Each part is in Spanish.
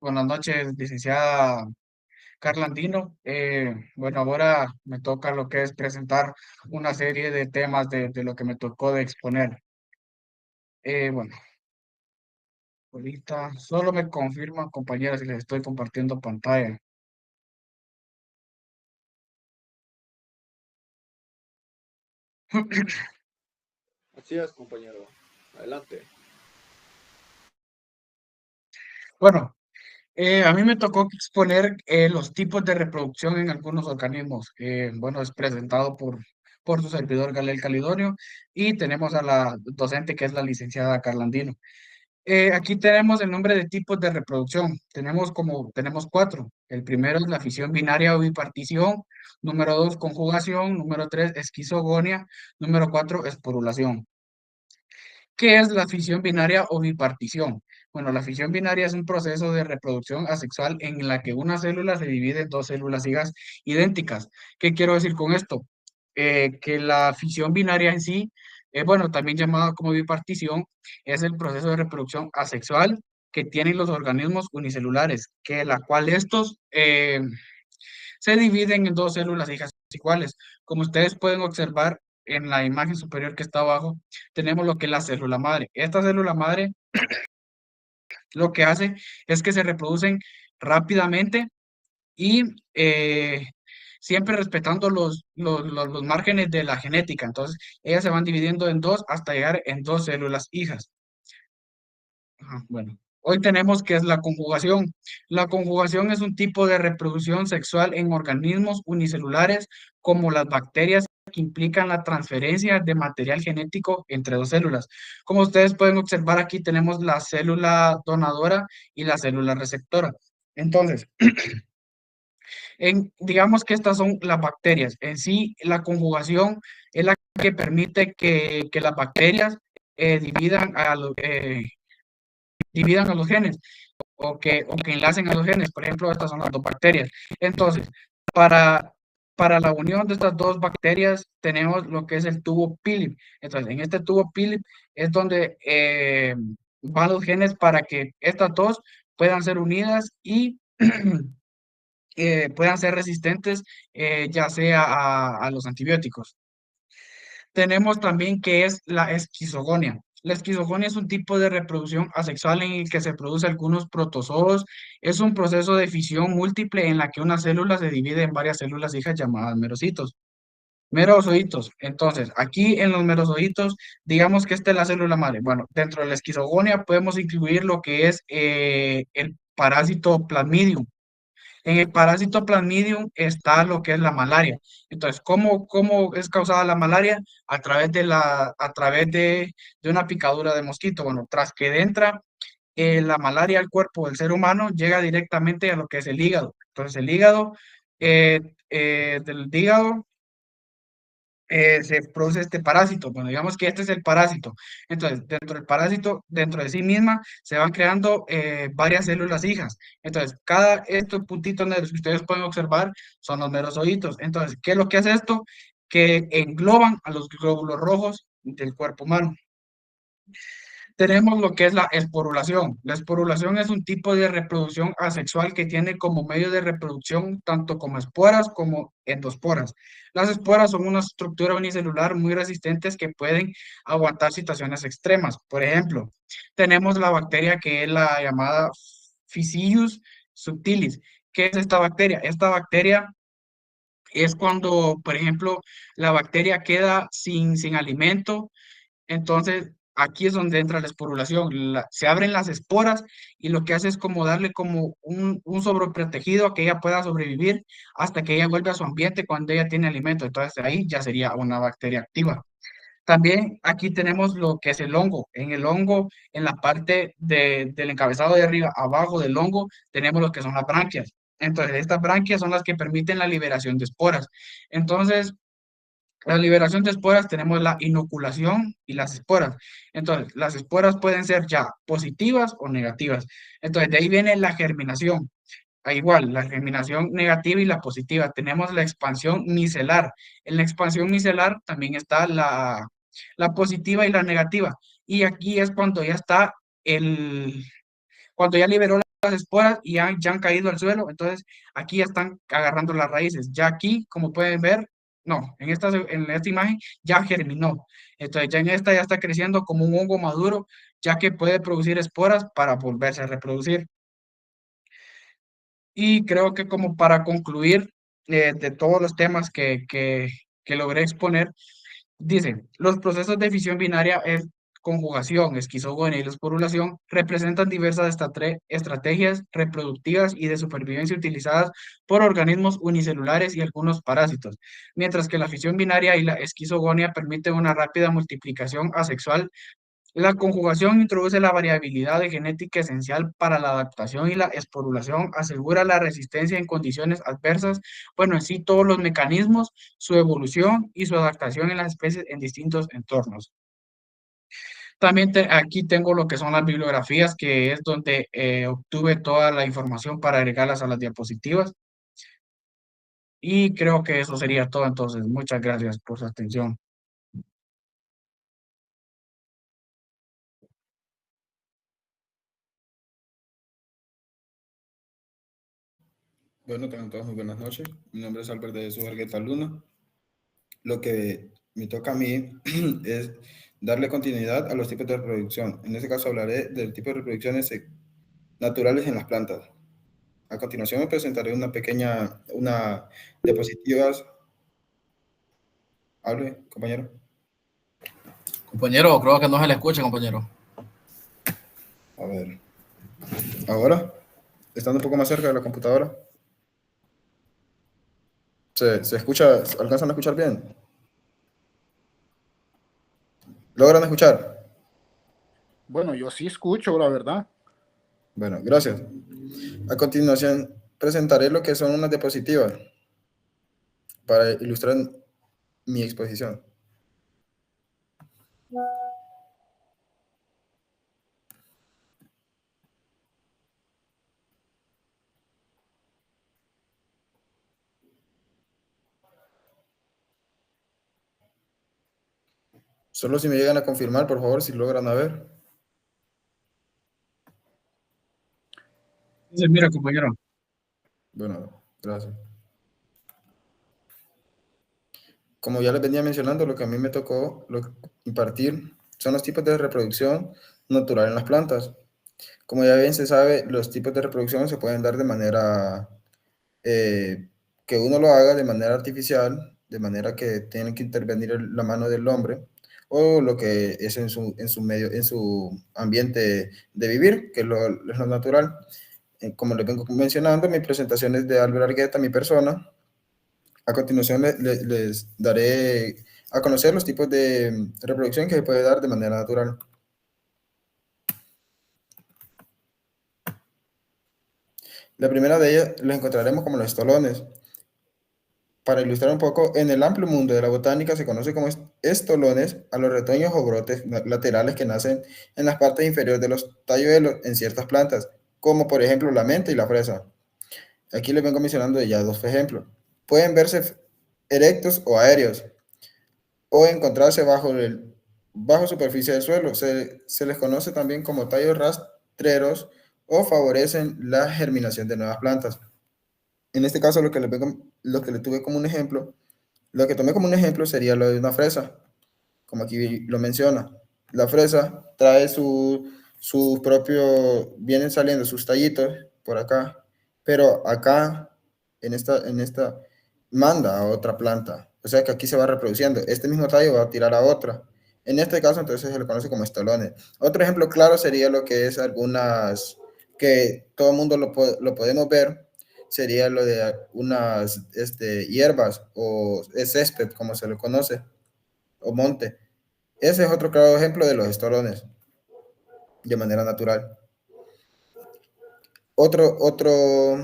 Buenas noches, licenciada Carla Andino. Bueno, ahora me toca lo que es presentar una serie de temas de lo que me tocó de exponer. Bueno, ahorita solo me confirman, compañeras, si les estoy compartiendo pantalla. Así es, compañero. Adelante. Bueno, a mí me tocó exponer los tipos de reproducción en algunos organismos. Bueno, es presentado por su servidor Galel Calidonio y tenemos a la docente que es la licenciada Carla Andino. Aquí tenemos el nombre de tipos de reproducción. Tenemos cuatro. El primero es la fisión binaria o bipartición. Número dos, conjugación. Número tres, esquizogonia. Número cuatro, esporulación. ¿Qué es la fisión binaria o bipartición? Bueno, la fisión binaria es un proceso de reproducción asexual en la que una célula se divide en dos células hijas idénticas. ¿Qué quiero decir con esto? Que la fisión binaria en sí, bueno, también llamada como bipartición, es el proceso de reproducción asexual que tienen los organismos unicelulares, que la cual estos se dividen en dos células hijas iguales. Como ustedes pueden observar en la imagen superior que está abajo, tenemos lo que es la célula madre. Esta célula madre lo que hace es que se reproducen rápidamente y siempre respetando los márgenes de la genética. Entonces, ellas se van dividiendo en dos hasta llegar en dos células hijas. Ajá, bueno, hoy tenemos que es la conjugación. La conjugación es un tipo de reproducción sexual en organismos unicelulares como las bacterias que implican la transferencia de material genético entre dos células. Como ustedes pueden observar aquí tenemos la célula donadora y la célula receptora. Entonces, digamos que estas son las bacterias. En sí, la conjugación es la que permite que las bacterias dividan dividan a los genes o que enlacen a los genes. Por ejemplo, estas son las dos bacterias. Entonces, para, para la unión de estas dos bacterias tenemos lo que es el tubo Philip. Entonces, en este tubo Philip es donde van los genes para que estas dos puedan ser unidas y puedan ser resistentes ya sea a los antibióticos. Tenemos también que es la esquizogonia. La esquizogonia es un tipo de reproducción asexual en el que se producen algunos protozoos. Es un proceso de fisión múltiple en la que una célula se divide en varias células hijas llamadas merocitos. Merozoitos. Entonces, aquí en los merozoitos, digamos que esta es la célula madre. Bueno, dentro de la esquizogonia podemos incluir lo que es el parásito Plasmidium. En el parásito Plasmidium está lo que es la malaria. Entonces, ¿cómo es causada la malaria? A través de una picadura de mosquito. Bueno, tras que entra la malaria al cuerpo del ser humano, llega directamente a lo que es el hígado. Entonces, el hígado, del hígado se produce este parásito. Bueno, digamos que este es el parásito. Entonces, dentro del parásito, dentro de sí misma, se van creando varias células hijas. Entonces, cada estos puntitos negros que ustedes pueden observar son los merozoitos. Entonces, ¿qué es lo que hace esto? Que engloban a los glóbulos rojos del cuerpo humano. Tenemos lo que es la esporulación. La esporulación es un tipo de reproducción asexual que tiene como medio de reproducción tanto como esporas como endosporas. Las esporas son una estructura unicelular muy resistentes que pueden aguantar situaciones extremas. Por ejemplo, tenemos la bacteria que es la llamada Physidium subtilis. ¿Qué es esta bacteria? Esta bacteria es cuando, por ejemplo, la bacteria queda sin alimento, entonces, aquí es donde entra la esporulación. Se abren las esporas y lo que hace es como darle como un sobreprotegido a que ella pueda sobrevivir hasta que ella vuelve a su ambiente cuando ella tiene alimento. Entonces, ahí ya sería una bacteria activa. También aquí tenemos lo que es el hongo. En el hongo, en la parte del encabezado de arriba, abajo del hongo, tenemos lo que son las branquias. Entonces, estas branquias son las que permiten la liberación de esporas. Entonces, la liberación de esporas tenemos la inoculación y las esporas. Entonces, las esporas pueden ser ya positivas o negativas. Entonces, de ahí viene la germinación. Igual, la germinación negativa y la positiva. Tenemos la expansión micelar. En la expansión micelar también está la positiva y la negativa. Y aquí es cuando ya está cuando ya liberó las esporas y ya han caído al suelo, entonces aquí ya están agarrando las raíces. Ya aquí, como pueden ver, no, en esta imagen ya germinó. Entonces ya en esta ya está creciendo como un hongo maduro, ya que puede producir esporas para volverse a reproducir. Y creo que como para concluir de todos los temas que logré exponer, dicen, los procesos de fisión binaria, conjugación, esquizogonia y esporulación representan diversas estrategias reproductivas y de supervivencia utilizadas por organismos unicelulares y algunos parásitos, mientras que la fisión binaria y la esquizogonia permiten una rápida multiplicación asexual. La conjugación introduce la variabilidad de genética esencial para la adaptación y la esporulación asegura la resistencia en condiciones adversas, bueno, en sí todos los mecanismos, su evolución y su adaptación en las especies en distintos entornos. También aquí tengo lo que son las bibliografías, que es donde obtuve toda la información para agregarlas a las diapositivas. Y creo que eso sería todo entonces. Muchas gracias por su atención. Bueno, tengan todos muy buenas noches. Mi nombre es Albert de Jesús Argueta Luna. Lo que me toca a mí es darle continuidad a los tipos de reproducción. En este caso hablaré del tipo de reproducciones naturales en las plantas. A continuación me presentaré una diapositivas. Hable, compañero. Compañero, creo que no se le escucha, compañero. A ver. Ahora, estando un poco más cerca de la computadora. ¿Se escucha? ¿Alcanzan a escuchar bien? ¿Logran escuchar? Bueno, yo sí escucho, la verdad. Bueno, gracias. A continuación presentaré lo que son unas diapositivas para ilustrar mi exposición. Solo si me llegan a confirmar, por favor, si logran a ver. Entonces, mira, compañero. Bueno, gracias. Como ya les venía mencionando, lo que a mí me tocó impartir son los tipos de reproducción natural en las plantas. Como ya bien se sabe, los tipos de reproducción se pueden dar de manera que uno lo haga de manera artificial, de manera que tiene que intervenir la mano del hombre, o lo que es en su medio, en su ambiente de vivir, que es lo natural. Como les vengo mencionando, mi presentación es de Albert Argueta, mi persona. A continuación les daré a conocer los tipos de reproducción que se puede dar de manera natural. La primera de ellas la encontraremos como los estolones. Para ilustrar un poco, en el amplio mundo de la botánica se conoce como estolones a los retoños o brotes laterales que nacen en las partes inferiores de los talluelos en ciertas plantas, como por ejemplo la menta y la fresa. Aquí les vengo mencionando ya dos ejemplos. Pueden verse erectos o aéreos, o encontrarse bajo superficie del suelo. Se les conoce también como tallos rastreros o favorecen la germinación de nuevas plantas. En este caso, lo que le tuve como un ejemplo, lo que tomé como un ejemplo sería lo de una fresa, como aquí lo menciona. La fresa trae su propio, vienen saliendo sus tallitos por acá, pero acá, en esta, manda a otra planta. O sea que aquí se va reproduciendo. Este mismo tallo va a tirar a otra. En este caso, entonces se le conoce como estolones. Otro ejemplo claro sería lo que es algunas, que todo el mundo lo podemos ver, sería lo de unas hierbas o césped, como se le conoce, o monte. Ese es otro claro ejemplo de los estolones de manera natural. Otro, otro,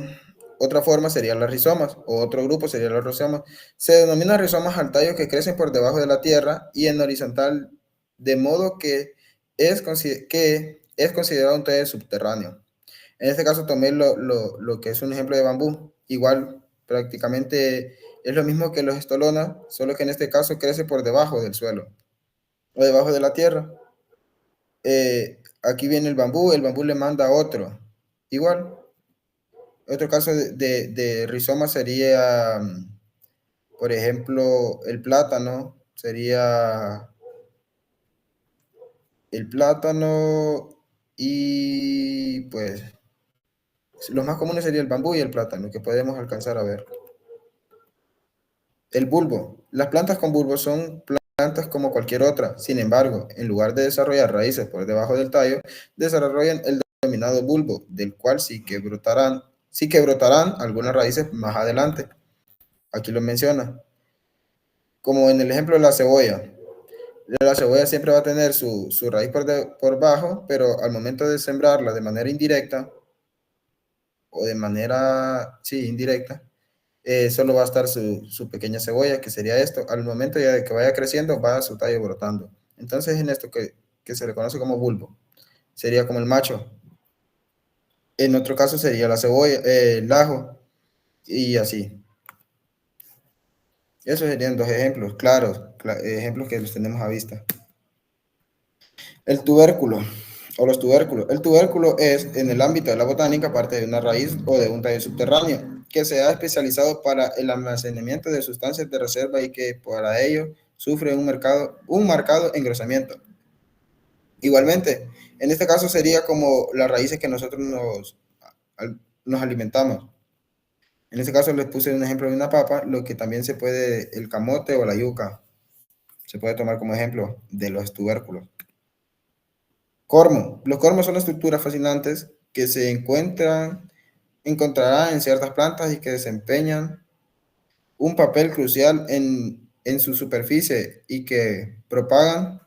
Otra forma sería las rizomas, o otro grupo sería los rizomas. Se denomina rizomas al tallo que crecen por debajo de la tierra y en horizontal, de modo que es considerado un tallo subterráneo. En este caso tomé lo que es un ejemplo de bambú. Igual, prácticamente es lo mismo que los estolonas, solo que en este caso crece por debajo del suelo o debajo de la tierra. Aquí viene el bambú le manda a otro. igual. Otro caso de rizoma sería, por ejemplo, el plátano, sería el plátano y pues los más comunes sería el bambú y el plátano, que podemos alcanzar a ver. El bulbo. Las plantas con bulbo son plantas como cualquier otra. Sin embargo, en lugar de desarrollar raíces por debajo del tallo, desarrollan el denominado bulbo, del cual sí que brotarán algunas raíces más adelante. Aquí lo menciona. Como en el ejemplo de la cebolla. La cebolla siempre va a tener su raíz por bajo, pero al momento de sembrarla de manera indirecta, o de manera, sí, indirecta, solo va a estar su pequeña cebolla, que sería esto. Al momento ya de que vaya creciendo, va su tallo brotando. Entonces, en esto que se le conoce como bulbo, sería como el macho. En otro caso sería la cebolla, el ajo, y así. Esos serían dos ejemplos claros, ejemplos que los tenemos a vista. El tubérculo o los tubérculos. El tubérculo es, en el ámbito de la botánica, parte de una raíz o de un tallo subterráneo que se ha especializado para el almacenamiento de sustancias de reserva y que para ello sufre un marcado engrosamiento. Igualmente, en este caso sería como las raíces que nosotros nos alimentamos. En este caso les puse un ejemplo de una papa, lo que también se puede, el camote o la yuca, se puede tomar como ejemplo de los tubérculos. Cormo. Los cormos son estructuras fascinantes que se encontrarán en ciertas plantas y que desempeñan un papel crucial en su superficie y que propagan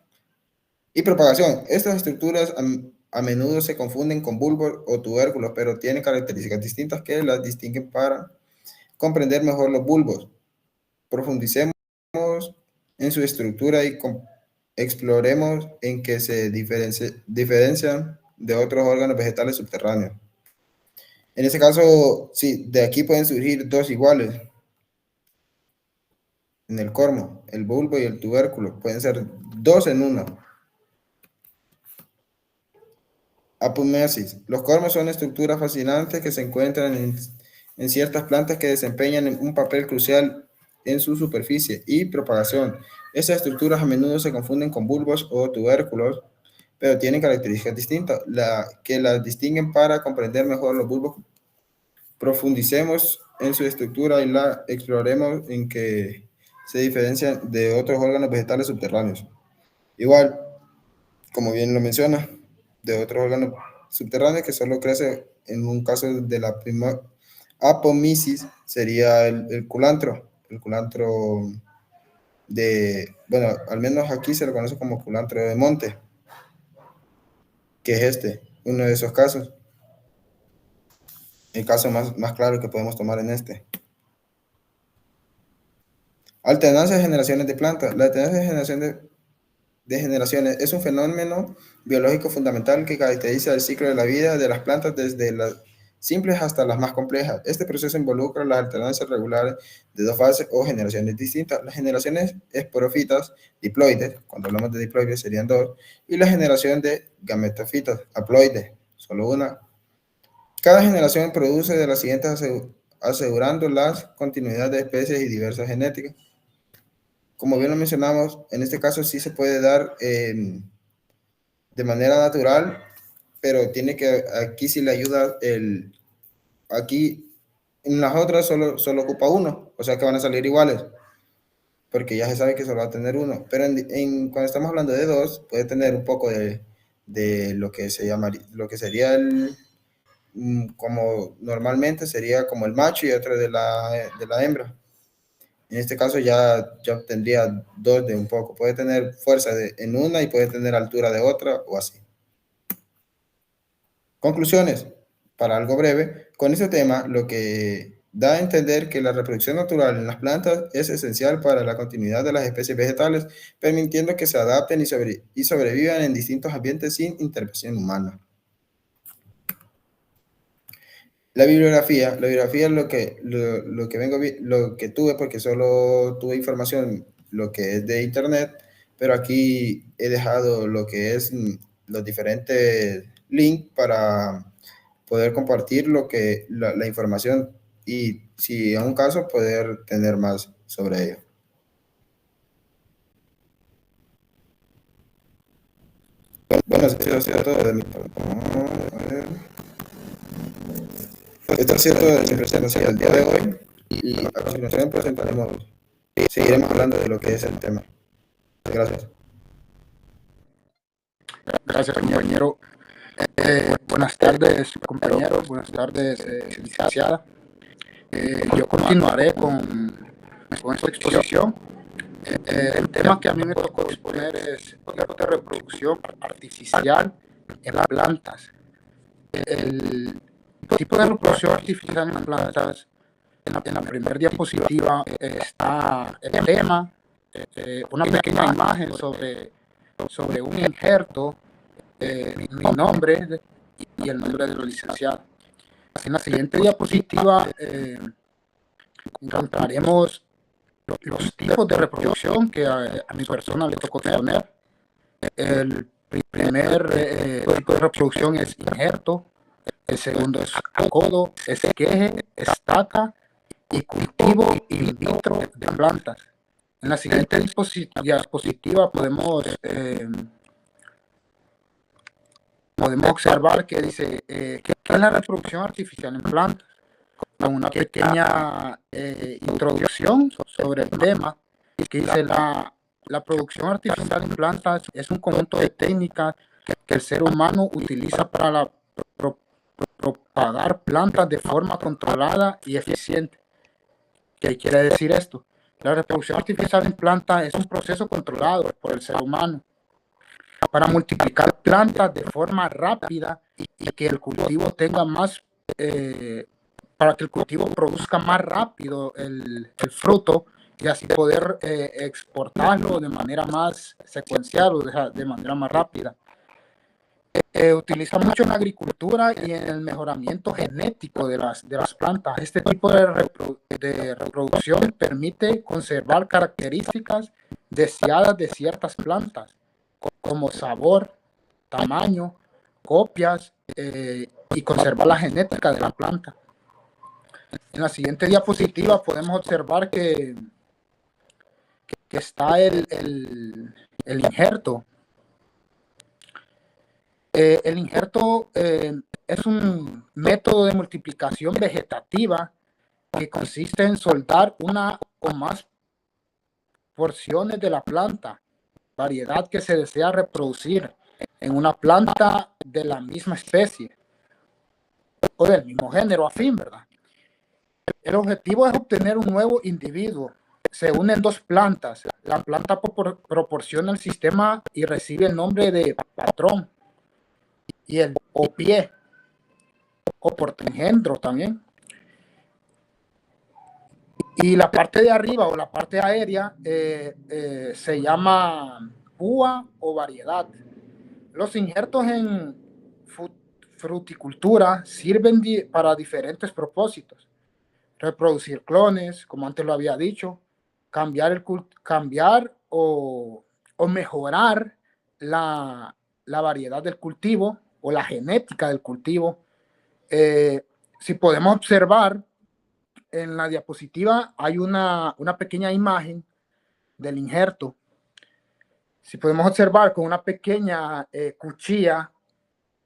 y propagación. Estas estructuras a menudo se confunden con bulbos o tubérculos, pero tienen características distintas que las distinguen para comprender mejor los bulbos. Profundicemos en su estructura y exploremos en qué se diferencian de otros órganos vegetales subterráneos. En este caso, sí, de aquí pueden surgir dos iguales. En el cormo, el bulbo y el tubérculo. Pueden ser dos en uno. Apomeasis. Los cormos son estructuras fascinantes que se encuentran en ciertas plantas que desempeñan un papel crucial en su superficie y propagación. Estas estructuras a menudo se confunden con bulbos o tubérculos, pero tienen características distintas, que las distinguen para comprender mejor los bulbos. Profundicemos en su estructura y la exploremos en que se diferencian de otros órganos vegetales subterráneos. Igual, como bien lo menciona, de otros órganos subterráneos que solo crece en un caso de la prima apomisis sería el culantro. El culantro bueno, al menos aquí se lo conoce como culantro de monte, que es uno de esos casos. El caso más claro que podemos tomar en este. Alternancia de generaciones de plantas. La alternancia de generaciones es un fenómeno biológico fundamental que caracteriza el ciclo de la vida de las plantas desde las simples hasta las más complejas. Este proceso involucra las alternancias regulares de dos fases o generaciones distintas. Las generaciones esporófitas, diploides, cuando hablamos de diploides serían dos, y la generación de gametofitas, haploides, solo una. Cada generación produce de las siguientes asegurando la continuidad de especies y diversas genéticas. Como bien lo mencionamos, en este caso sí se puede dar de manera natural, pero tiene que, aquí sí le ayuda aquí en las otras solo ocupa uno, o sea que van a salir iguales, porque ya se sabe que solo va a tener uno, pero cuando estamos hablando de dos, puede tener un poco de lo que se llama, lo que sería como normalmente sería como el macho y otro de la hembra. En este caso ya obtendría dos de un poco. Puede tener fuerza en una y puede tener altura de otra o así. Conclusiones. Para algo breve, con este tema lo que da a entender que la reproducción natural en las plantas es esencial para la continuidad de las especies vegetales, permitiendo que se adapten y sobrevivan en distintos ambientes sin intervención humana. La bibliografía es lo que tuve, porque solo tuve información, lo que es de internet, pero aquí he dejado lo que es los diferentes links poder compartir la información y, si en un caso, poder tener más sobre ello. Bueno, eso ha sido todo de mi parte. A ver. Esto ha sido todo de mi presentación del día de hoy y a continuación seguiremos hablando de lo que es el tema. Gracias. Gracias, compañero. Buenas tardes, compañeros. Buenas tardes, licenciada. Yo continuaré con esta exposición. El tema que a mí me tocó exponer es la reproducción artificial en las plantas. El tipo de reproducción artificial en las plantas, en la primera diapositiva está el tema, una pequeña imagen sobre un injerto, mi nombre y el nombre de la licenciada. En la siguiente diapositiva encontraremos los tipos de reproducción que a mi persona le tocó tener. El primer tipo de reproducción es injerto, el segundo es acodo, esqueje, estaca y cultivo in vitro de plantas. En la siguiente diapositiva podemos observar que dice que es la reproducción artificial en plantas, con una pequeña introducción sobre el tema, que dice la producción artificial en plantas es un conjunto de técnicas que el ser humano utiliza para propagar plantas de forma controlada y eficiente. ¿Qué quiere decir esto? La reproducción artificial en plantas es un proceso controlado por el ser humano para multiplicar plantas de forma rápida y que el cultivo tenga más, para que el cultivo produzca más rápido el fruto y así poder exportarlo de manera más secuencial o de manera más rápida. Utiliza mucho en la agricultura y en el mejoramiento genético de las plantas. Este tipo de reproducción permite conservar características deseadas de ciertas plantas, como sabor, tamaño, copias y conservar la genética de la planta. En la siguiente diapositiva podemos observar que está el injerto. El injerto es un método de multiplicación vegetativa que consiste en soldar una o más porciones de la planta, variedad que se desea reproducir en una planta de la misma especie o del mismo género afín, ¿verdad? El objetivo es obtener un nuevo individuo. Se unen dos plantas. La planta proporciona el sistema y recibe el nombre de patrón y el o pie o portaengendro también. Y la parte de arriba o la parte aérea se llama púa o variedad. Los injertos en fruticultura sirven para diferentes propósitos. Reproducir clones, como antes lo había dicho, cambiar o mejorar la variedad del cultivo o la genética del cultivo. Si podemos observar en la diapositiva hay una pequeña imagen del injerto. Si podemos observar con una pequeña cuchilla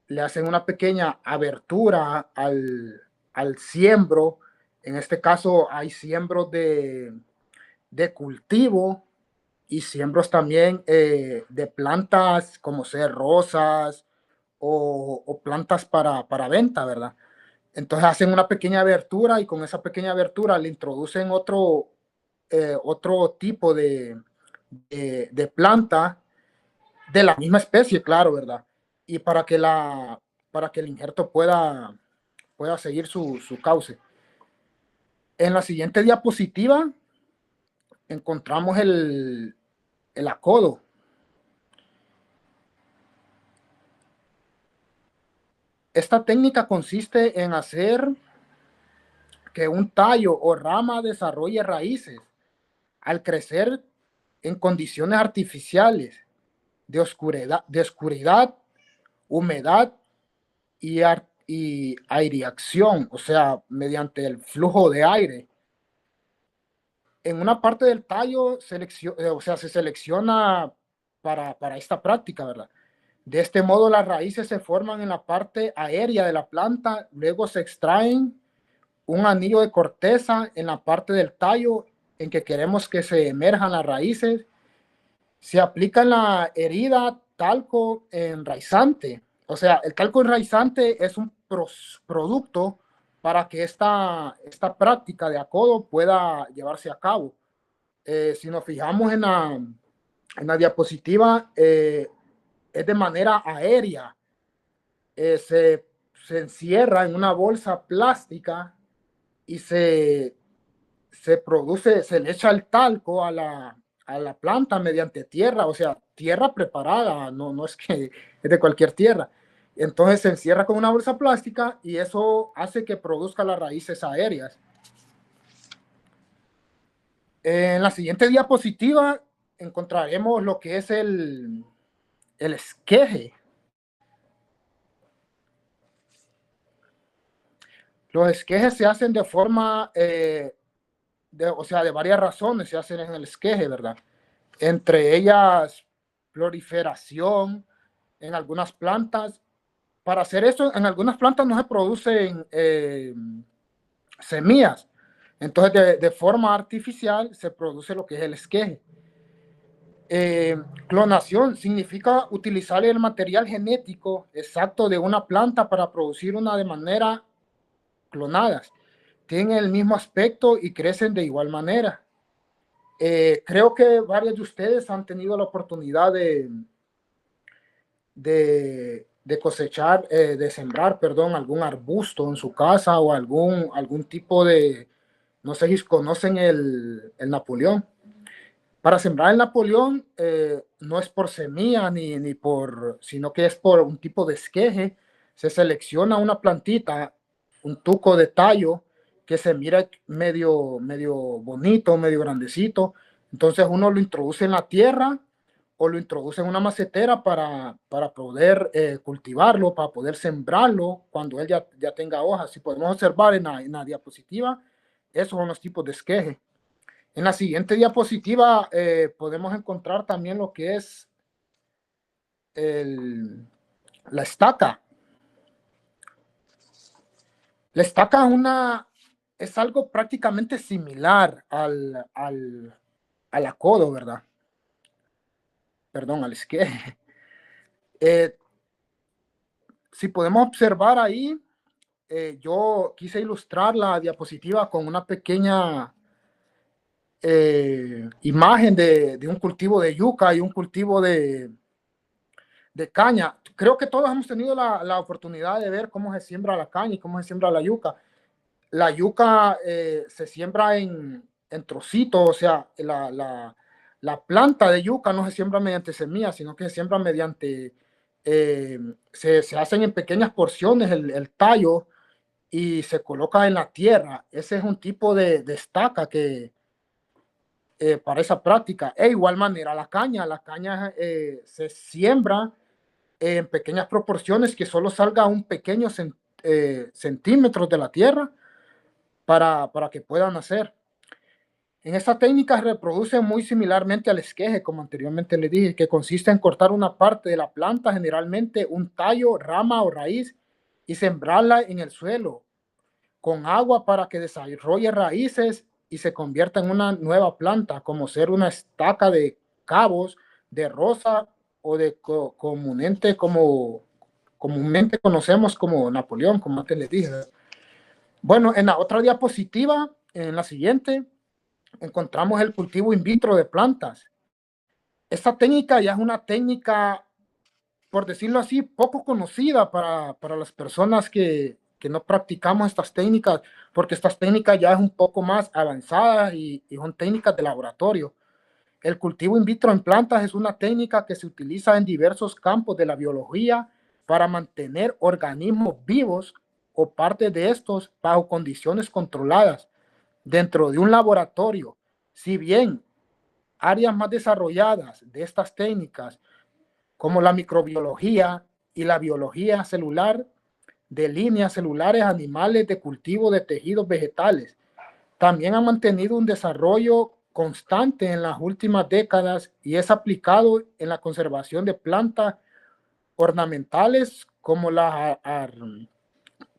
le hacen una pequeña abertura al siembro. En este caso hay siembros de cultivo y siembros también de plantas como ser rosas o plantas para venta, ¿verdad? Entonces hacen una pequeña abertura y con esa pequeña abertura le introducen otro tipo de planta de la misma especie, claro, ¿verdad? Y para que el injerto pueda seguir su cauce. En la siguiente diapositiva encontramos el acodo. Esta técnica consiste en hacer que un tallo o rama desarrolle raíces al crecer en condiciones artificiales de oscuridad, humedad y y aireación, o sea, mediante el flujo de aire. En una parte del tallo o sea, se selecciona para esta práctica, ¿verdad? De este modo, las raíces se forman en la parte aérea de la planta, luego se extraen un anillo de corteza en la parte del tallo en que queremos que se emerjan las raíces. Se aplica en la herida talco enraizante. O sea, el talco enraizante es un producto para que esta práctica de acodo pueda llevarse a cabo. Si nos fijamos en la diapositiva, es de manera aérea. Se encierra en una bolsa plástica y se produce, se le echa el talco a la planta mediante tierra, o sea, tierra preparada, no es que es de cualquier tierra. Entonces se encierra con una bolsa plástica y eso hace que produzca las raíces aéreas. En la siguiente diapositiva encontraremos lo que es el esqueje. Los esquejes se hacen de forma, o sea, de varias razones se hacen en el esqueje, ¿verdad? Entre ellas, proliferación en algunas plantas. Para hacer eso, en algunas plantas no se producen semillas. Entonces, de forma artificial se produce lo que es el esqueje. Clonación significa utilizar el material genético exacto de una planta para producir una de manera clonadas. Tienen el mismo aspecto y crecen de igual manera. Creo que varios de ustedes han tenido la oportunidad de cosechar, de sembrar, perdón, algún arbusto en su casa o algún tipo de, no sé si conocen el Napoleón. Para sembrar el Napoleón no es por semilla ni por, sino que es por un tipo de esqueje. Se selecciona una plantita, un tuco de tallo que se mira medio bonito, medio grandecito. Entonces uno lo introduce en la tierra o lo introduce en una macetera para poder cultivarlo, para poder sembrarlo cuando él ya tenga hojas. Si podemos observar en la diapositiva, esos son los tipos de esqueje. En la siguiente diapositiva podemos encontrar también lo que es la estaca. La estaca es algo prácticamente similar al acodo, ¿verdad? Perdón, al esqueje. Si podemos observar ahí, yo quise ilustrar la diapositiva con una pequeña imagen de un cultivo de yuca y un cultivo de caña. Creo que todos hemos tenido la oportunidad de ver cómo se siembra la caña y cómo se siembra la yuca. La yuca se siembra en trocitos, o sea, la planta de yuca no se siembra mediante semillas, sino que se siembra mediante, se hacen en pequeñas porciones el tallo y se coloca en la tierra. Ese es un tipo de estaca que para esa práctica. De igual manera, la caña se siembra en pequeñas proporciones que solo salga un pequeño centímetros de la tierra para que puedan nacer. En esta técnica reproduce muy similarmente al esqueje, como anteriormente le dije, que consiste en cortar una parte de la planta, generalmente un tallo, rama o raíz, y sembrarla en el suelo con agua para que desarrolle raíces y se convierta en una nueva planta, como ser una estaca de cabos, de rosa o de comúnmente conocemos como Napoleón, como antes les dije. Bueno, en la otra diapositiva, en la siguiente, encontramos el cultivo in vitro de plantas. Esta técnica ya es una técnica, por decirlo así, poco conocida para las personas que no practicamos estas técnicas, porque estas técnicas ya es un poco más avanzadas y son técnicas de laboratorio. El cultivo in vitro en plantas es una técnica que se utiliza en diversos campos de la biología para mantener organismos vivos o parte de estos bajo condiciones controladas dentro de un laboratorio. Si bien áreas más desarrolladas de estas técnicas, como la microbiología y la biología celular, de líneas celulares animales de cultivo de tejidos vegetales. También ha mantenido un desarrollo constante en las últimas décadas y es aplicado en la conservación de plantas ornamentales como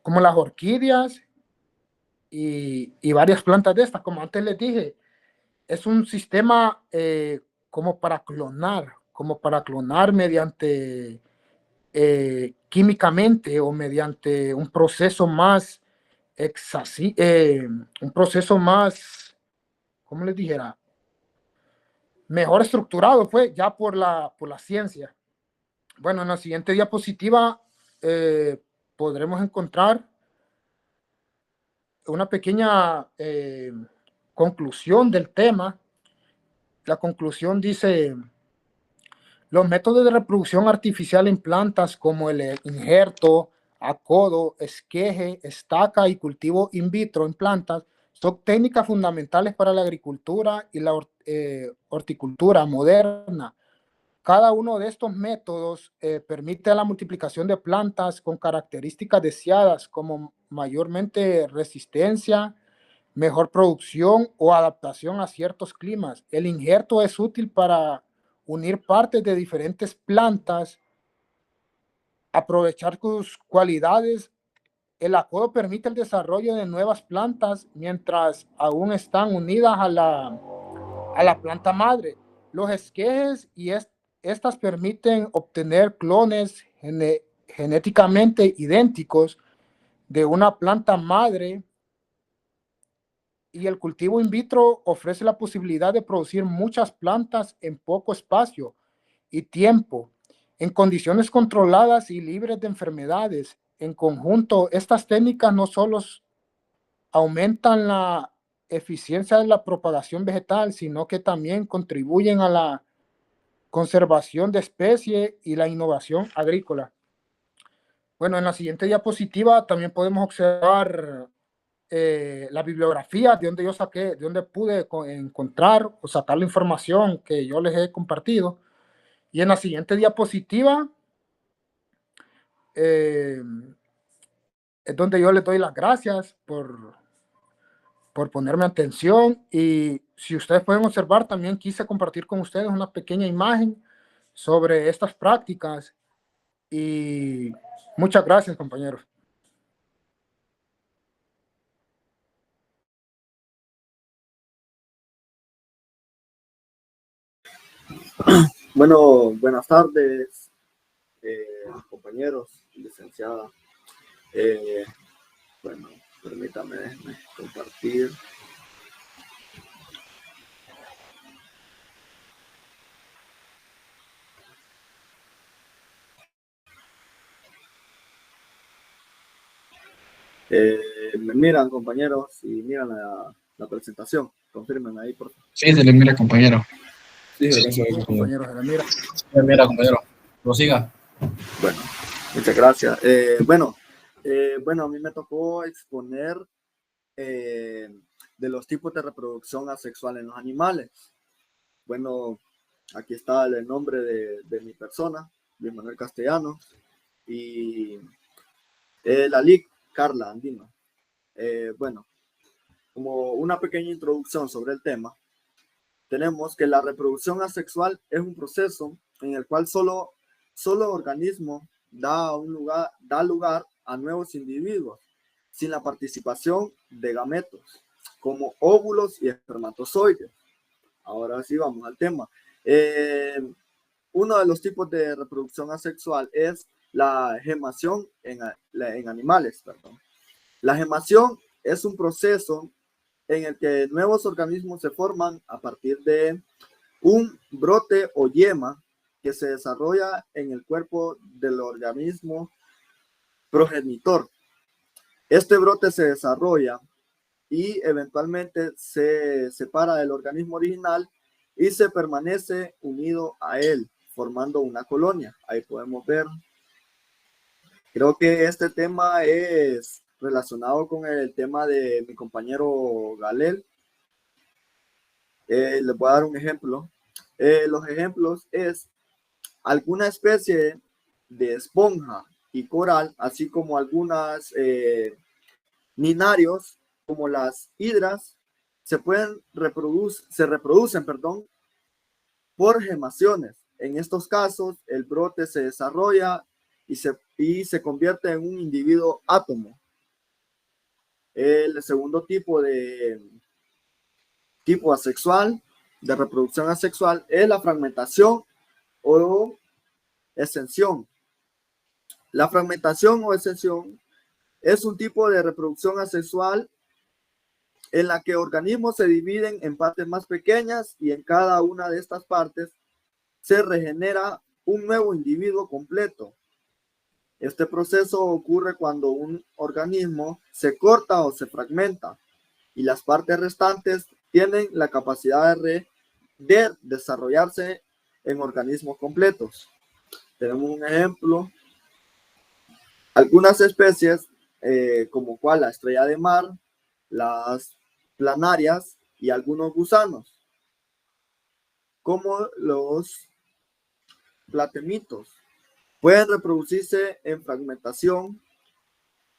como las orquídeas y varias plantas de estas. Como antes les dije, es un sistema como para clonar mediante químicamente o mediante un proceso más un proceso más, ¿cómo les dijera? Mejor estructurado, pues, ya por la ciencia. Bueno, en la siguiente diapositiva podremos encontrar una pequeña conclusión del tema. La conclusión dice: los métodos de reproducción artificial en plantas como el injerto, acodo, esqueje, estaca y cultivo in vitro en plantas son técnicas fundamentales para la agricultura y la horticultura moderna. Cada uno de estos métodos permite la multiplicación de plantas con características deseadas como mayormente resistencia, mejor producción o adaptación a ciertos climas. El injerto es útil para unir partes de diferentes plantas, aprovechar sus cualidades. El acodo permite el desarrollo de nuevas plantas mientras aún están unidas a la planta madre. Los esquejes y estas permiten obtener clones genéticamente idénticos de una planta madre, y el cultivo in vitro ofrece la posibilidad de producir muchas plantas en poco espacio y tiempo, en condiciones controladas y libres de enfermedades. En conjunto, estas técnicas no solo aumentan la eficiencia de la propagación vegetal, sino que también contribuyen a la conservación de especies y la innovación agrícola. Bueno, en la siguiente diapositiva también podemos observar la bibliografía de donde yo saqué, de donde pude encontrar o sacar la información que yo les he compartido. Y en la siguiente diapositiva es donde yo les doy las gracias por ponerme atención. Y si ustedes pueden observar, también quise compartir con ustedes una pequeña imagen sobre estas prácticas. Y muchas gracias, compañeros. Bueno, buenas tardes, compañeros, licenciada. Bueno, permítame compartir. Me miran, compañeros, y miran la presentación. Confirmen ahí, por favor. Sí, se le mira, compañero. Sí, Compañeros, mira. Se le mira, compañero. Prosiga. Bueno, muchas gracias. Bueno, a mí me tocó exponer de los tipos de reproducción asexual en los animales. Bueno, aquí está el nombre de mi persona, Luis Manuel Castellano, y la LIC Carla Andino. Bueno, como una pequeña introducción sobre el tema, tenemos que la reproducción asexual es un proceso en el cual solo organismo da lugar a nuevos individuos sin la participación de gametos como óvulos y espermatozoides. Ahora sí vamos al tema. Uno de los tipos de reproducción asexual es la gemación en animales. Perdón. La gemación es un proceso en el que nuevos organismos se forman a partir de un brote o yema que se desarrolla en el cuerpo del organismo progenitor. Este brote se desarrolla y eventualmente se separa del organismo original y se permanece unido a él, formando una colonia. Ahí podemos ver. Creo que este tema es relacionado con el tema de mi compañero Galel. Les voy a dar un ejemplo. Los ejemplos es alguna especie de esponja y coral, así como algunas ninarios, como las hidras, se reproducen, por gemaciones. En estos casos, el brote se desarrolla y se convierte en un individuo átomo. El segundo tipo asexual, de reproducción asexual, es la fragmentación o extensión. La fragmentación o extensión es un tipo de reproducción asexual en la que organismos se dividen en partes más pequeñas y en cada una de estas partes se regenera un nuevo individuo completo. Este proceso ocurre cuando un organismo se corta o se fragmenta y las partes restantes tienen la capacidad de desarrollarse en organismos completos. Tenemos un ejemplo. Algunas especies, como cual la estrella de mar, las planarias y algunos gusanos, como los platemitos, pueden reproducirse en fragmentación.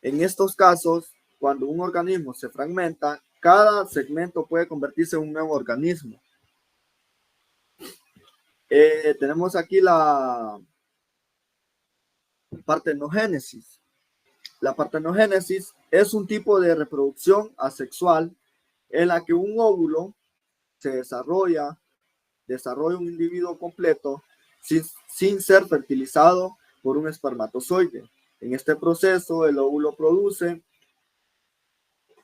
En estos casos, cuando un organismo se fragmenta, cada segmento puede convertirse en un nuevo organismo. Tenemos aquí la partenogénesis. La partenogénesis es un tipo de reproducción asexual en la que un óvulo se desarrolla un individuo completo sin ser fertilizado por un espermatozoide. En este proceso, el óvulo produce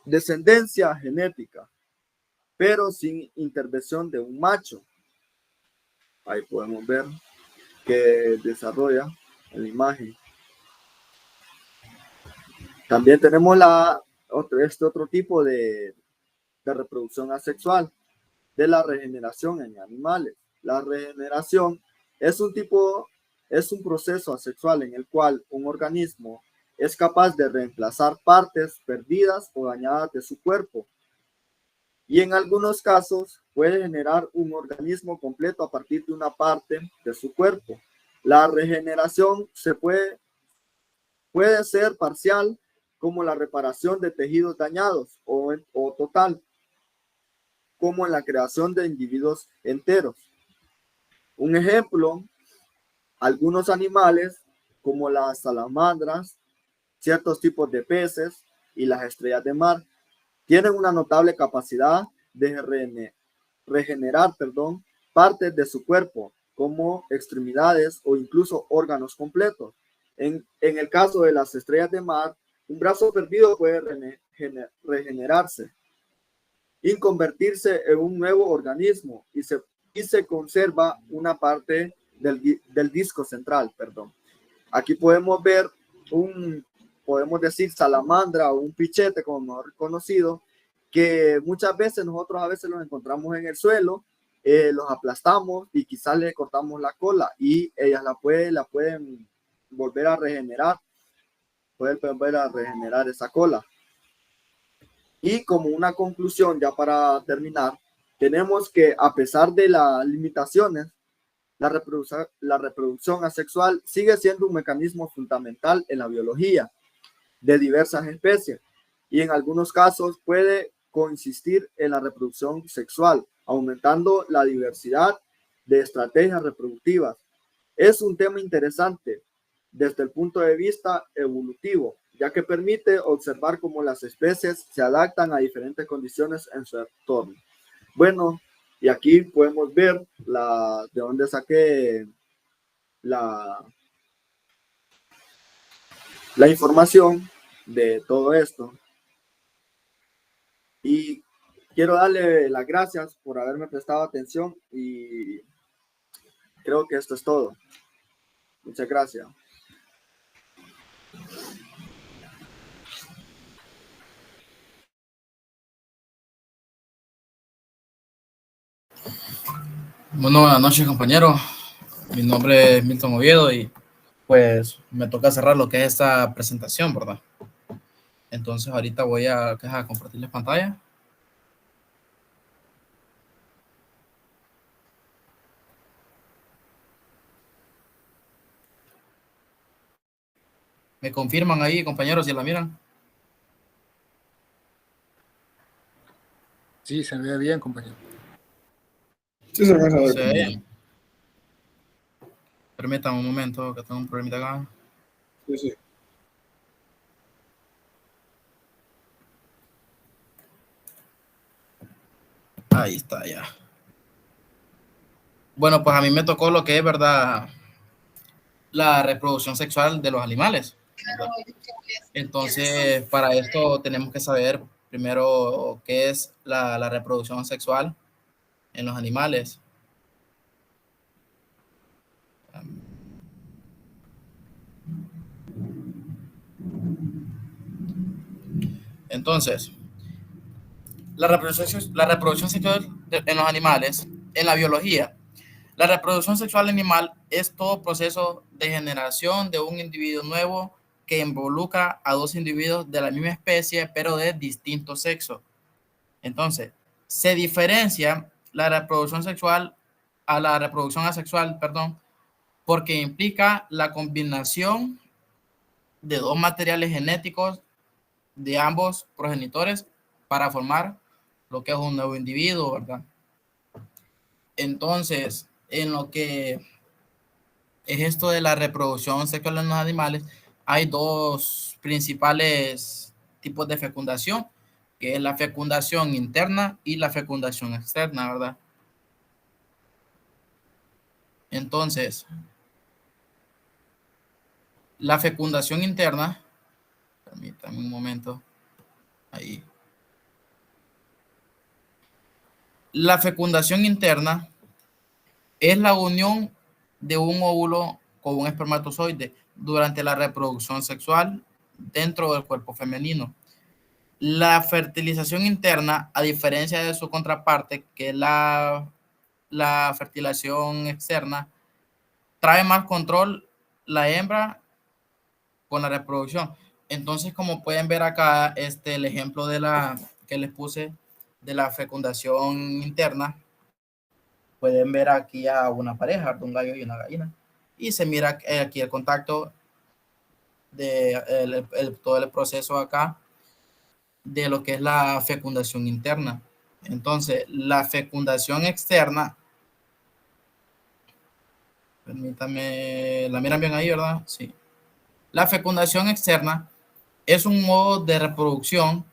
descendencia genética, pero sin intervención de un macho. Ahí podemos ver que desarrolla en la imagen. También tenemos este otro tipo de reproducción asexual, de la regeneración en animales. La regeneración es un proceso asexual en el cual un organismo es capaz de reemplazar partes perdidas o dañadas de su cuerpo, y en algunos casos puede generar un organismo completo a partir de una parte de su cuerpo. La regeneración puede ser parcial, como la reparación de tejidos dañados, o total, como en la creación de individuos enteros. Un ejemplo, algunos animales como las salamandras, ciertos tipos de peces y las estrellas de mar tienen una notable capacidad de regenerar partes de su cuerpo, como extremidades o incluso órganos completos. En el caso de las estrellas de mar, un brazo perdido puede regenerarse y convertirse en un nuevo organismo y se conserva una parte del disco central. Aquí podemos ver podemos decir salamandra o un pichete, como mejor conocido, que muchas veces nosotros a veces los encontramos en el suelo, los aplastamos y quizás le cortamos la cola y ellas la pueden volver a regenerar, pueden volver a regenerar esa cola. Y como una conclusión, ya para terminar, tenemos que, a pesar de las limitaciones, la reproducción asexual sigue siendo un mecanismo fundamental en la biología de diversas especies y en algunos casos puede consistir en la reproducción sexual, aumentando la diversidad de estrategias reproductivas. Es un tema interesante desde el punto de vista evolutivo, ya que permite observar cómo las especies se adaptan a diferentes condiciones en su entorno. Bueno, y aquí podemos ver de dónde saqué la información de todo esto. Y quiero darle las gracias por haberme prestado atención y creo que esto es todo. Muchas gracias. Bueno, buenas noches, compañero. Mi nombre es Milton Oviedo y pues me toca cerrar lo que es esta presentación, ¿verdad? Entonces ahorita voy a compartirles pantalla. ¿Me confirman ahí, compañeros, si la miran? Sí, se ve bien, compañero. Sí, se alcanza a ver, Sí. compañero. Permítame un momento, que tengo un problemita acá. Sí, sí. Ahí está, ya. Bueno, pues a mí me tocó lo que es, ¿verdad? La reproducción sexual de los animales, ¿verdad? Entonces, para esto tenemos que saber primero qué es la reproducción sexual en los animales. Entonces, la reproducción sexual en los animales, en la biología, la reproducción sexual animal es todo proceso de generación de un individuo nuevo que involucra a dos individuos de la misma especie, pero de distinto sexo. Entonces, se diferencia la reproducción sexual a la reproducción asexual, perdón, porque implica la combinación de dos materiales genéticos de ambos progenitores para formar lo que es un nuevo individuo, ¿verdad? Entonces, en lo que es esto de la reproducción sexual en los animales, hay dos principales tipos de fecundación, que es la fecundación interna y la fecundación externa, ¿verdad? Entonces, la fecundación interna, permítame un momento, ahí. La fecundación interna es la unión de un óvulo con un espermatozoide durante la reproducción sexual dentro del cuerpo femenino. La fertilización interna, a diferencia de su contraparte, que es la fertilización externa, trae más control la hembra con la reproducción. Entonces, como pueden ver acá, el ejemplo de la que les puse de la fecundación interna, pueden ver aquí a una pareja, un gallo y una gallina, y se mira aquí el contacto de todo el proceso acá de lo que es la fecundación interna. Entonces, la fecundación externa, permítame, la miran bien ahí, ¿verdad? Sí. La fecundación externa es un modo de reproducción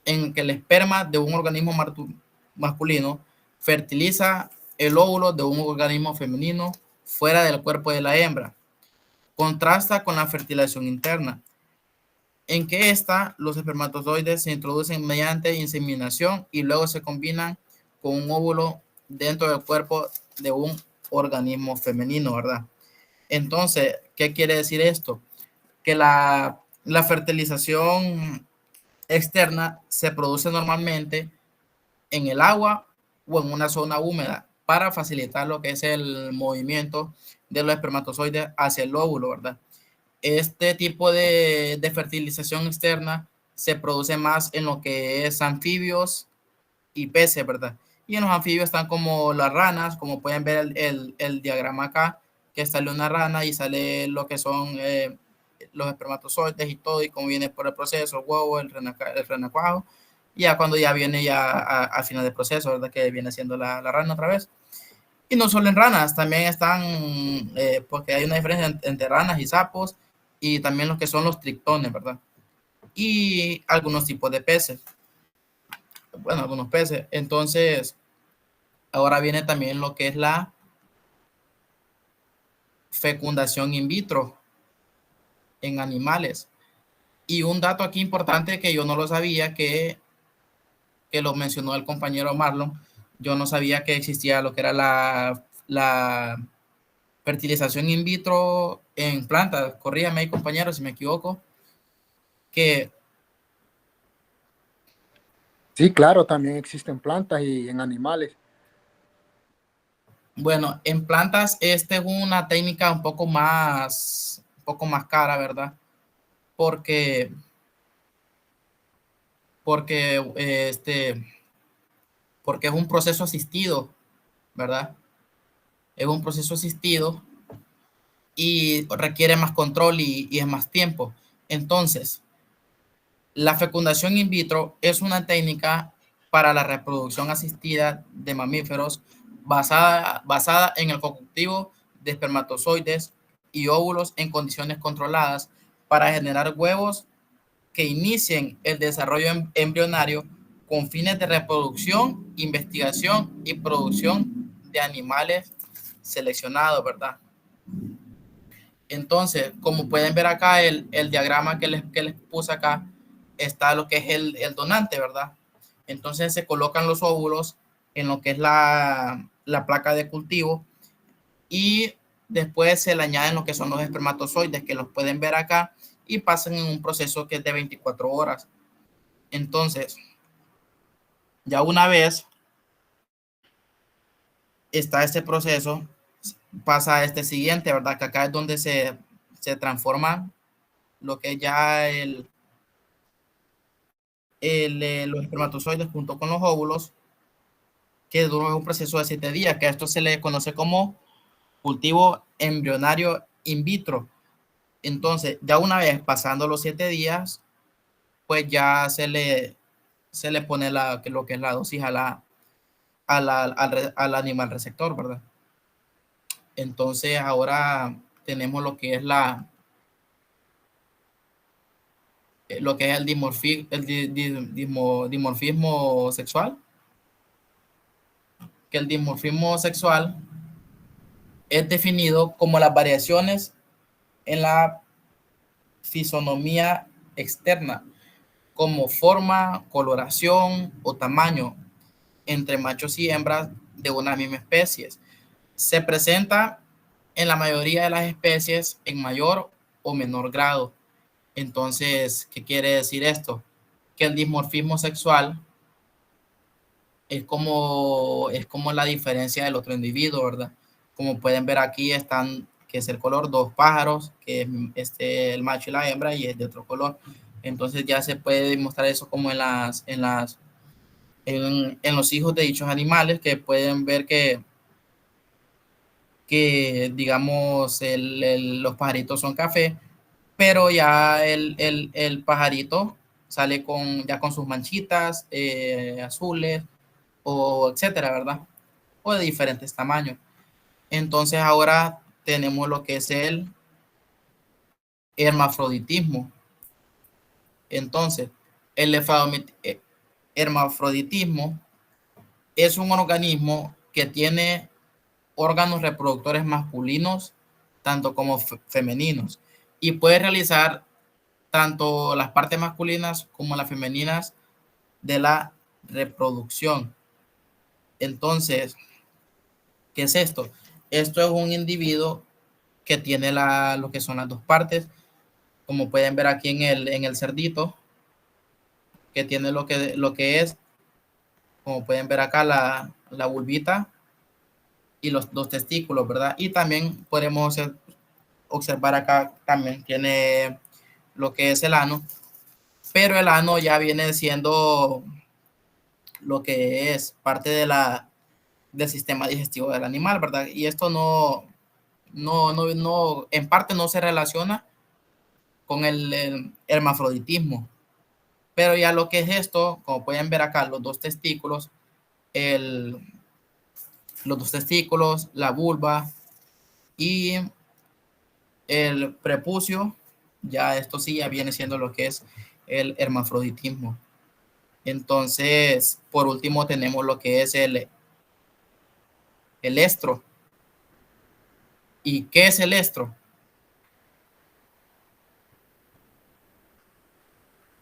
en que el esperma de un organismo masculino fertiliza el óvulo de un organismo femenino fuera del cuerpo de la hembra. Contrasta con la fertilización interna, en que los espermatozoides se introducen mediante inseminación y luego se combinan con un óvulo dentro del cuerpo de un organismo femenino, ¿verdad? Entonces, ¿qué quiere decir esto? Que la fertilización externa se produce normalmente en el agua o en una zona húmeda para facilitar lo que es el movimiento de los espermatozoides hacia el óvulo, ¿verdad? Este tipo de fertilización externa se produce más en lo que es anfibios y peces, ¿verdad? Y en los anfibios están como las ranas, como pueden ver el diagrama acá, que sale una rana y sale lo que son los espermatozoides y todo, y cómo viene por el proceso, el huevo, el renacuajo, y ya cuando ya viene ya a final del proceso, ¿verdad? Que viene siendo la rana otra vez. Y no solo en ranas, también están, porque hay una diferencia entre ranas y sapos, y también lo que son los triptones, ¿verdad? Y algunos tipos de peces. Bueno, algunos peces. Entonces, ahora viene también lo que es la fecundación in vitro en animales. Y un dato aquí importante que yo no lo sabía, que lo mencionó el compañero Marlon, yo no sabía que existía lo que era la fertilización in vitro en plantas. Corríame ahí, compañero, si me equivoco. Que Sí, claro, también existen plantas y en animales. bueno, en plantas es una técnica un poco más cara, ¿verdad? Porque porque porque es un proceso asistido, ¿verdad? Es un proceso asistido y requiere más control y es más tiempo. Entonces, la fecundación in vitro es una técnica para la reproducción asistida de mamíferos basada en el cultivo de espermatozoides y óvulos en condiciones controladas para generar huevos que inicien el desarrollo embrionario con fines de reproducción, investigación y producción de animales seleccionados, ¿verdad? Entonces, como pueden ver acá, el diagrama que les puse acá, está lo que es el donante, ¿verdad? Entonces se colocan los óvulos en lo que es la placa de cultivo y después se le añaden lo que son los espermatozoides, que los pueden ver acá, y pasan en un proceso que es de 24 horas. Entonces, ya una vez está este proceso, pasa a este siguiente, ¿verdad? Que acá es donde se transforma lo que es ya los espermatozoides junto con los óvulos, que dura un proceso de 7 días, que a esto se le conoce como cultivo embrionario in vitro. Entonces, ya una vez pasando los 7 días, pues ya se le pone lo que es la dosis al animal receptor, ¿verdad? Entonces, ahora tenemos lo que es el dimorfismo sexual, que el dimorfismo sexual es definido como las variaciones en la fisonomía externa, como forma, coloración o tamaño entre machos y hembras de una misma especie. Se presenta en la mayoría de las especies en mayor o menor grado. Entonces, ¿qué quiere decir esto? Que el dimorfismo sexual es como la diferencia del otro individuo, ¿verdad? Como pueden ver aquí están, que es el color, dos pájaros, que es el macho y la hembra, y es de otro color. Entonces ya se puede demostrar eso como en los hijos de dichos animales, que pueden ver que digamos, los pajaritos son café, pero ya el pajarito sale ya con sus manchitas azules, o etcétera, ¿verdad? O de diferentes tamaños. Entonces ahora tenemos lo que es el hermafroditismo. Entonces, el hermafroditismo es un organismo que tiene órganos reproductores masculinos, tanto como femeninos, y puede realizar tanto las partes masculinas como las femeninas de la reproducción. Entonces, ¿qué es esto? Esto es un individuo que tiene lo que son las dos partes, como pueden ver aquí en el cerdito, que tiene lo que es, como pueden ver acá, la vulvita y los dos testículos, ¿verdad? Y también podemos observar acá, también tiene lo que es el ano, pero el ano ya viene siendo lo que es parte del sistema digestivo del animal, ¿verdad? Y esto en parte no se relaciona con el hermafroditismo, pero ya lo que es esto, como pueden ver acá, los dos testículos, la vulva y el prepucio, ya esto sí ya viene siendo lo que es el hermafroditismo. Entonces, por último tenemos lo que es el estro. ¿Y qué es el estro?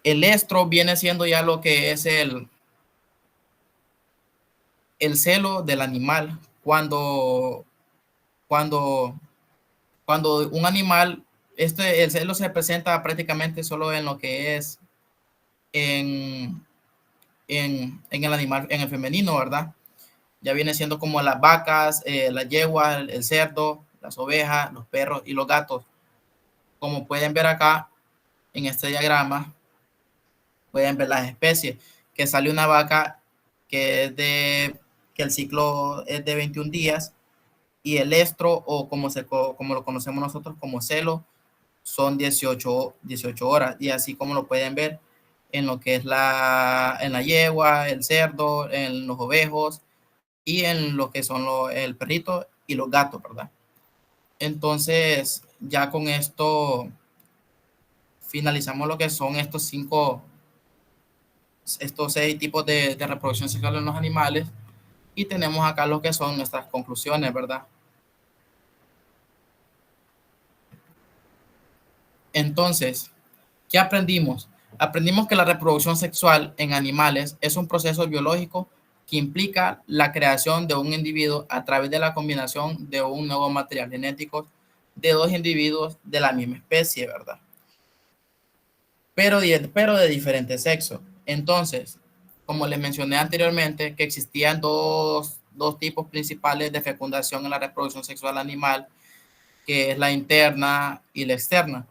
El estro viene siendo ya lo que es el celo del animal. Cuando un animal, el celo se presenta prácticamente solo en lo que es en el animal, en el femenino, ¿verdad? Ya viene siendo como las vacas, las yeguas, el cerdo, las ovejas, los perros y los gatos. Como pueden ver acá en este diagrama, pueden ver las especies, que sale una vaca que el ciclo es de 21 días, y el estro, o como lo conocemos nosotros como celo, son 18 horas, y así como lo pueden ver en lo que es en la yegua, el cerdo, en los ovejos y en lo que son el perrito y los gatos, ¿verdad? Entonces, ya con esto finalizamos lo que son estos 6 tipos de reproducción sexual en los animales, y tenemos acá lo que son nuestras conclusiones, ¿verdad? Entonces, ¿qué aprendimos? Aprendimos que la reproducción sexual en animales es un proceso biológico que implica la creación de un individuo a través de la combinación de un nuevo material genético de dos individuos de la misma especie, ¿verdad? Pero de diferente sexo. Entonces, como les mencioné anteriormente, que existían dos tipos principales de fecundación en la reproducción sexual animal, que es la interna y la externa.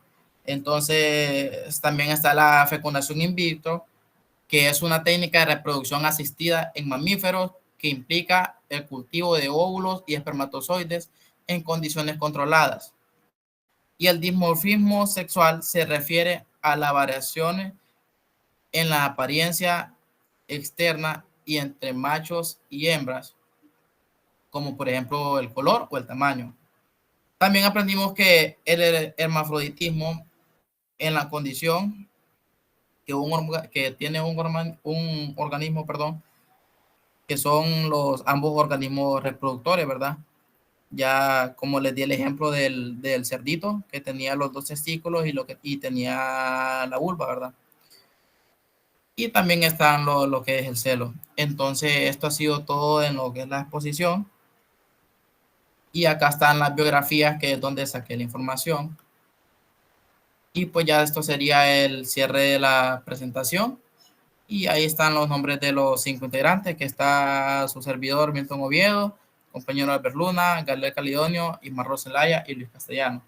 Entonces, también está la fecundación in vitro, que es una técnica de reproducción asistida en mamíferos que implica el cultivo de óvulos y espermatozoides en condiciones controladas. Y el dimorfismo sexual se refiere a las variaciones en la apariencia externa y entre machos y hembras, como por ejemplo el color o el tamaño. También aprendimos que el hermafroditismo en la condición que tiene un organismo, perdón, que son ambos organismos reproductores, ¿verdad? Ya como les di el ejemplo del cerdito, que tenía los 2 testículos y tenía la vulva, ¿verdad? Y también están lo que es el celo. Entonces, esto ha sido todo en lo que es la exposición. Y acá están las biografías, que es donde saqué la información. Y pues ya esto sería el cierre de la presentación. Y ahí están los nombres de los 5 integrantes, que está su servidor Milton Oviedo, compañero Albert Luna, Gabriel Calidonio, Ismar Roselaya y Luis Castellano.